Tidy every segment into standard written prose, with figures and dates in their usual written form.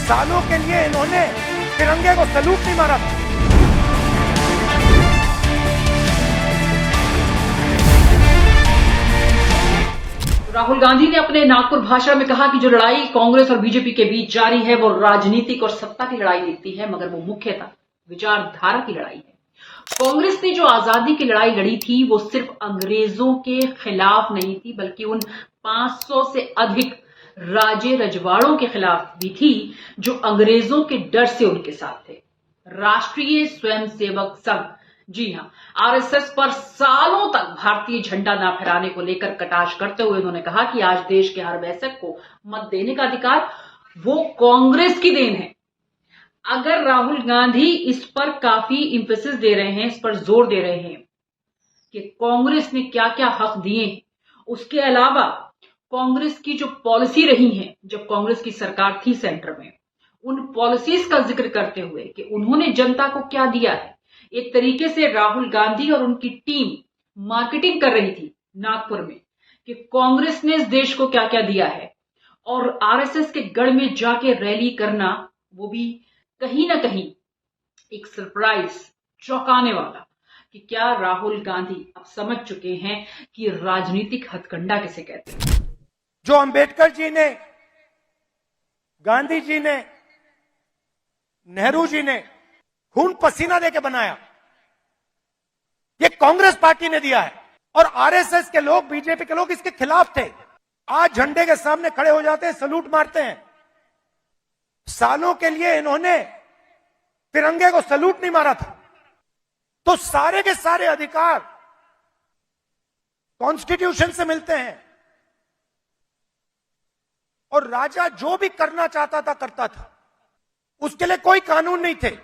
सालों के लिए इन्होंने तिरंगे को सलूट नहीं मारा था। राहुल गांधी ने अपने नागपुर भाषण में कहा कि जो लड़ाई कांग्रेस और बीजेपी के बीच जारी है वो राजनीतिक और सत्ता की लड़ाई दिखती है, मगर वो मुख्यतः विचारधारा की लड़ाई है। कांग्रेस ने जो आजादी की लड़ाई लड़ी थी वो सिर्फ अंग्रेजों के खिलाफ नहीं थी, बल्कि उन 500 से अधिक राजे रजवाड़ों के खिलाफ भी थी जो अंग्रेजों के डर से उनके साथ थे। राष्ट्रीय स्वयंसेवक संघ, जी हां, आरएसएस पर सालों तक भारतीय झंडा न फहराने को लेकर कटाक्ष करते हुए उन्होंने कहा कि आज देश के हर वयस्क को मत देने का अधिकार वो कांग्रेस की देन है। अगर राहुल गांधी इस पर काफी इंफेसिस दे रहे हैं, इस पर जोर दे रहे हैं कि कांग्रेस ने क्या क्या हक दिए, उसके अलावा कांग्रेस की जो पॉलिसी रही है जब कांग्रेस की सरकार थी सेंटर में, उन पॉलिसीज का जिक्र करते हुए कि उन्होंने जनता को क्या दिया है, एक तरीके से राहुल गांधी और उनकी टीम मार्केटिंग कर रही थी नागपुर में कि कांग्रेस ने इस देश को क्या क्या दिया है। और आरएसएस के गढ़ में जाके रैली करना, वो भी कहीं ना कहीं एक सरप्राइज, चौंकाने वाला कि क्या राहुल गांधी अब समझ चुके हैं कि राजनीतिक हथकंडा किसे कहते हैं। जो अंबेडकर जी ने, गांधी जी ने, नेहरू जी ने खून पसीना देके बनाया, ये कांग्रेस पार्टी ने दिया है। और आरएसएस के लोग, बीजेपी के लोग इसके खिलाफ थे। आज झंडे के सामने खड़े हो जाते हैं, सलूट मारते हैं। सालों के लिए इन्होंने तिरंगे को सलूट नहीं मारा था। तो सारे के सारे अधिकार कॉन्स्टिट्यूशन से मिलते हैं और राजा जो भी करना चाहता था करता था, उसके लिए कोई कानून नहीं थे।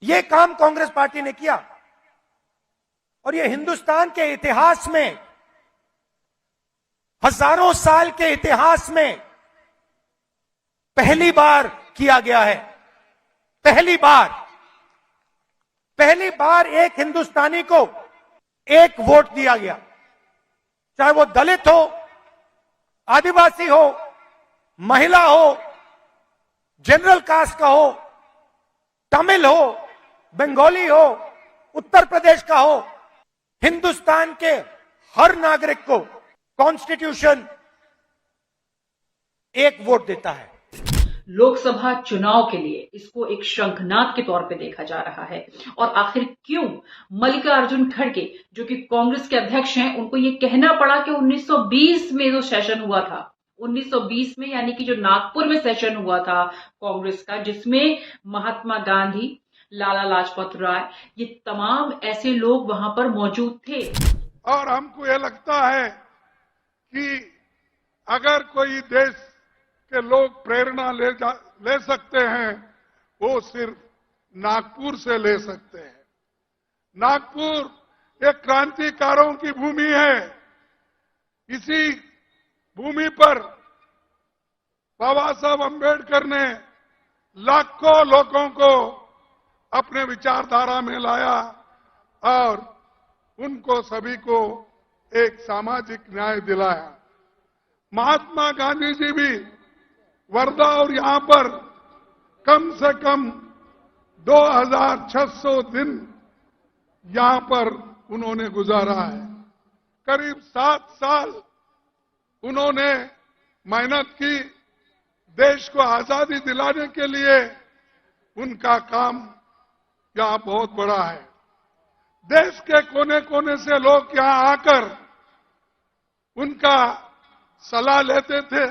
यह काम कांग्रेस पार्टी ने किया और यह हिंदुस्तान के इतिहास में, हजारों साल के इतिहास में पहली बार किया गया है। पहली बार एक हिंदुस्तानी को एक वोट दिया गया, चाहे वो दलित हो, आदिवासी हो, महिला हो, जनरल कास्ट का हो, तमिल हो, बंगाली हो, उत्तर प्रदेश का हो। हिंदुस्तान के हर नागरिक को कॉन्स्टिट्यूशन एक वोट देता है। लोकसभा चुनाव के लिए इसको एक शंखनाद के तौर पे देखा जा रहा है। और आखिर क्यों मल्लिकार्जुन खड़गे, जो कि कांग्रेस के अध्यक्ष हैं, उनको ये कहना पड़ा कि 1920 में जो सेशन हुआ था, 1920 में, यानी कि जो नागपुर में सेशन हुआ था कांग्रेस का, जिसमें महात्मा गांधी, लाला लाजपत राय, ये तमाम ऐसे लोग वहां पर मौजूद थे। और हमको ये लगता है कि अगर कोई देश के लोग प्रेरणा ले सकते हैं, वो सिर्फ नागपुर से ले सकते हैं। नागपुर एक क्रांतिकारों की भूमि है। इसी भूमि पर बाबा साहब अम्बेडकर ने लाखों लोगों को अपने विचारधारा में लाया और उनको सभी को एक सामाजिक न्याय दिलाया। महात्मा गांधी जी भी वर्धा और यहां पर कम से कम 2600 दिन यहां पर उन्होंने गुजारा है। करीब 7 साल उन्होंने मेहनत की। देश को आजादी दिलाने के लिए उनका काम यहां बहुत बड़ा है। देश के कोने कोने से लोग यहां आकर उनका सलाह लेते थे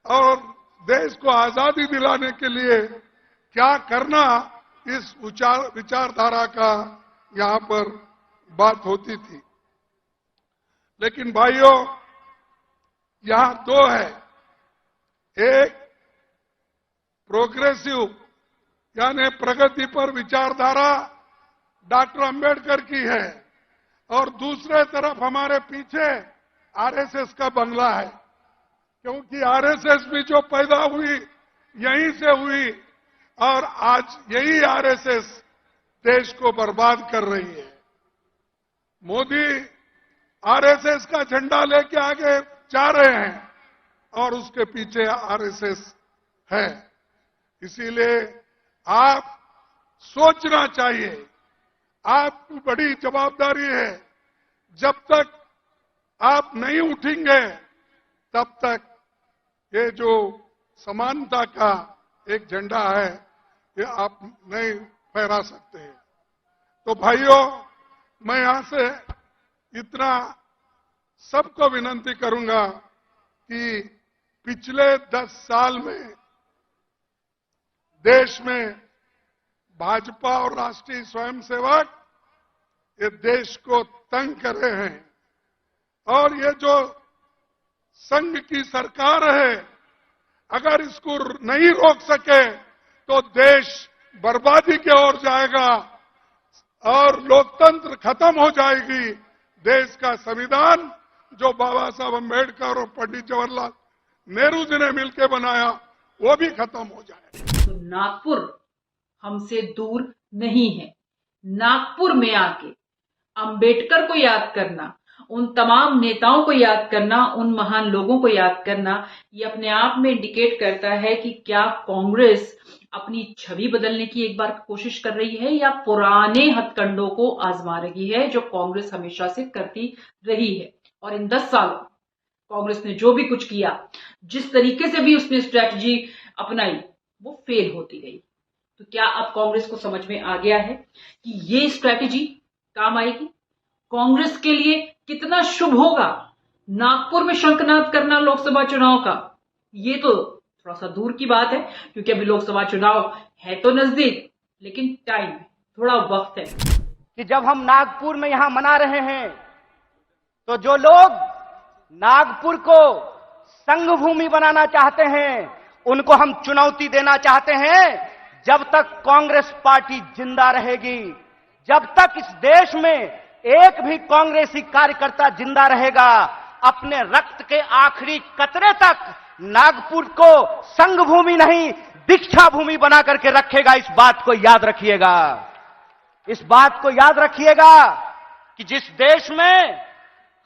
और देश को आजादी दिलाने के लिए क्या करना, इस विचारधारा का यहां पर बात होती थी। लेकिन भाइयों, यहां दो है, एक प्रोग्रेसिव यानी प्रगति पर विचारधारा डॉक्टर अंबेडकर की है और दूसरे तरफ हमारे पीछे आरएसएस का बंगला है। क्योंकि आरएसएस भी जो पैदा हुई यहीं से हुई और आज यही आरएसएस देश को बर्बाद कर रही है। मोदी आरएसएस का झंडा लेके आगे जा रहे हैं और उसके पीछे आरएसएस है। इसीलिए आप सोचना चाहिए, आपकी बड़ी जवाबदारी है। जब तक आप नहीं उठेंगे तब तक ये जो समानता का एक झंडा है ये आप नहीं फहरा सकते। तो भाइयों, मैं यहां से इतना सबको विनती करूंगा कि पिछले 10 साल में देश में भाजपा और राष्ट्रीय स्वयंसेवक ये देश को तंग कर रहे हैं, और ये जो संघ की सरकार है अगर इसको नहीं रोक सके तो देश बर्बादी की ओर जाएगा और लोकतंत्र खत्म हो जाएगी। देश का संविधान जो बाबा साहब अम्बेडकर और पंडित जवाहरलाल नेहरू जी ने मिलकर बनाया वो भी खत्म हो जाएगा। तो नागपुर हमसे दूर नहीं है। नागपुर में आके अंबेडकर को याद करना, उन तमाम नेताओं को याद करना, उन महान लोगों को याद करना, ये अपने आप में इंडिकेट करता है कि क्या कांग्रेस अपनी छवि बदलने की एक बार कोशिश कर रही है या पुराने हथकंडों को आजमा रही है जो कांग्रेस हमेशा से करती रही है। और इन 10 सालों कांग्रेस ने जो भी कुछ किया, जिस तरीके से भी उसने स्ट्रैटेजी अपनाई, वो फेल होती गई। तो क्या अब कांग्रेस को समझ में आ गया है कि ये स्ट्रैटेजी काम आएगी? कांग्रेस के लिए कितना शुभ होगा नागपुर में शंखनाद करना लोकसभा चुनाव का? ये तो थोड़ा सा दूर की बात है, क्योंकि अभी लोकसभा चुनाव है तो नजदीक, लेकिन टाइम है, थोड़ा वक्त है। कि जब हम नागपुर में यहां मना रहे हैं तो जो लोग नागपुर को संघ भूमि बनाना चाहते हैं उनको हम चुनौती देना चाहते हैं, जब तक कांग्रेस पार्टी जिंदा रहेगी, जब तक इस देश में एक भी कांग्रेसी कार्यकर्ता जिंदा रहेगा, अपने रक्त के आखिरी कतरे तक नागपुर को संघ भूमि नहीं दीक्षा भूमि बना करके रखेगा। इस बात को याद रखिएगा, इस बात को याद रखिएगा कि जिस देश में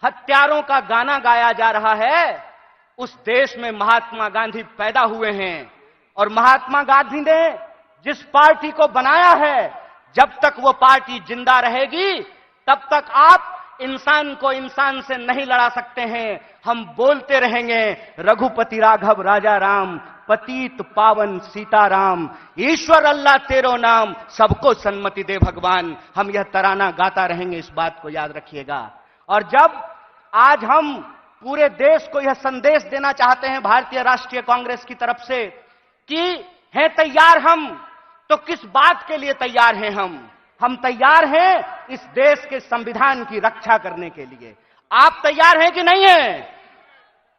हत्यारों का गाना गाया जा रहा है उस देश में महात्मा गांधी पैदा हुए हैं, और महात्मा गांधी ने जिस पार्टी को बनाया है, जब तक वो पार्टी जिंदा रहेगी तब तक आप इंसान को इंसान से नहीं लड़ा सकते हैं। हम बोलते रहेंगे रघुपति राघव राजा राम, पतित पावन सीताराम, ईश्वर अल्लाह तेरो नाम, सबको सन्मति दे भगवान। हम यह तराना गाता रहेंगे, इस बात को याद रखिएगा। और जब आज हम पूरे देश को यह संदेश देना चाहते हैं भारतीय राष्ट्रीय कांग्रेस की तरफ से कि हैं तैयार हम, तो किस बात के लिए तैयार हैं हम तैयार हैं इस देश के संविधान की रक्षा करने के लिए। आप तैयार हैं कि नहीं हैं?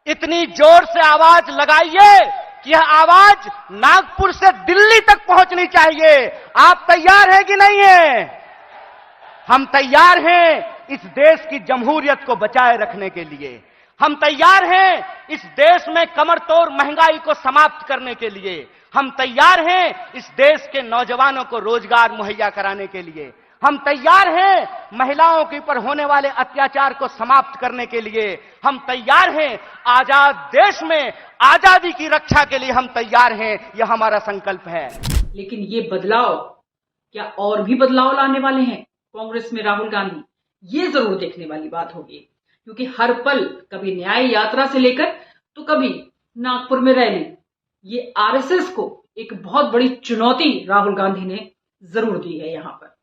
इतनी जोर से आवाज लगाइए कि यह आवाज नागपुर से दिल्ली तक पहुंचनी चाहिए। आप तैयार हैं कि नहीं हैं? हम तैयार हैं इस देश की जमहूरियत को बचाए रखने के लिए। हम तैयार हैं इस देश में कमर तोड़ महंगाई को समाप्त करने के लिए। हम तैयार हैं इस देश के नौजवानों को रोजगार मुहैया कराने के लिए। हम तैयार हैं महिलाओं के ऊपर होने वाले अत्याचार को समाप्त करने के लिए। हम तैयार हैं आजाद देश में आजादी की रक्षा के लिए हम तैयार हैं। यह हमारा संकल्प है। लेकिन ये बदलाव क्या और भी बदलाव लाने वाले हैं कांग्रेस में राहुल गांधी? ये जरूर देखने वाली बात होगी, क्योंकि हर पल कभी न्याय यात्रा से लेकर तो कभी नागपुर में रैली, ये आरएसएस को एक बहुत बड़ी चुनौती राहुल गांधी ने जरूर दी है यहां पर।